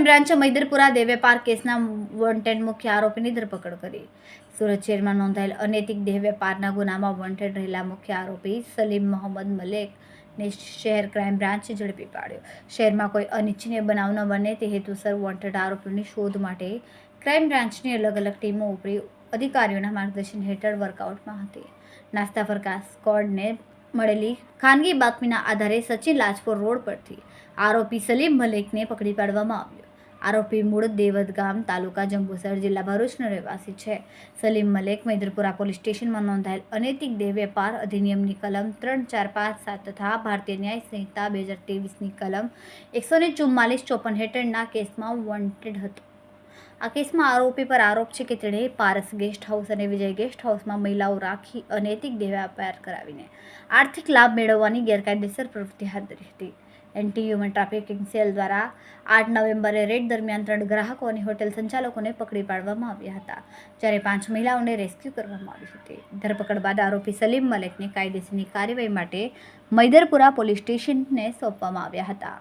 બ્રાન્ચે મૈદરપુરા દેહ વેપાર કેસના વોન્ટેડ મુખ્ય આરોપીની ધરપકડ કરી. સુરત શહેરમાં નોંધાયેલ અનૈતિક દેહ વેપારના ગુનામાં વોન્ટેડ રહેલા મુખ્ય આરોપી સલીમ મોહમ્મદ મલેકને શહેર ક્રાઇમ બ્રાન્ચે ઝડપી પાડ્યો. શહેરમાં કોઈ અનિચ્છનીય બનાવ ન બને તે હેતુસર વોન્ટેડ આરોપીઓની શોધ માટે ક્રાઇમ બ્રાન્ચની અલગ-અલગ ટીમો ઉપરી અધિકારીઓના માર્ગદર્શન હેઠળ વર્કઆઉટમાં હતી. નાસ્તા ફરકા સ્ક્વોડને મળેલી ખાનગી બાતમીના આધારે સચિન લાજપોર રોડ પરથી આરોપી સલીમ મલેકને પકડી પાડવામાં આવ્યો. આરોપી મૂળ દેવદ ગામ, તાલુકા જંબુસર, જિલ્લા ભરૂચનો રહેવાસી છે. સલીમ મલેક મૈદરપુરા પોલીસ સ્ટેશનમાં નોંધાયેલ અનૈતિક દેહ વેપાર અધિનિયમની કલમ 3457 તથા ભારતીય ન્યાય સંહિતા 2023ની કલમ 144-54 હેઠળના કેસમાં વોન્ટેડ હતો. આ કેસમાં આરોપી પર આરોપ છે કે તેણે પારસ ગેસ્ટ હાઉસ અને વિજય ગેસ્ટ હાઉસમાં મહિલાઓ રાખી અનૈતિક દેહ વેપાર કરાવીને આર્થિક લાભ મેળવવાની ગેરકાયદેસર પ્રવૃત્તિ હાથ ધરી હતી. એન્ટી હ્યુમન ટ્રાફિકિંગ સેલ દ્વારા 8 નવેમ્બરે રેડ દરમિયાન 3 ગ્રાહકો અને હોટેલ સંચાલકોને પકડી પાડવામાં આવ્યા હતા, જ્યારે 5 મહિલાઓને રેસ્ક્યુ કરવામાં આવી હતી. ધરપકડ બાદ આરોપી સલીમ મલેકને કાયદેસરની કાર્યવાહી માટે મૈદરપુરા પોલીસ સ્ટેશનને સોંપવામાં આવ્યા હતા.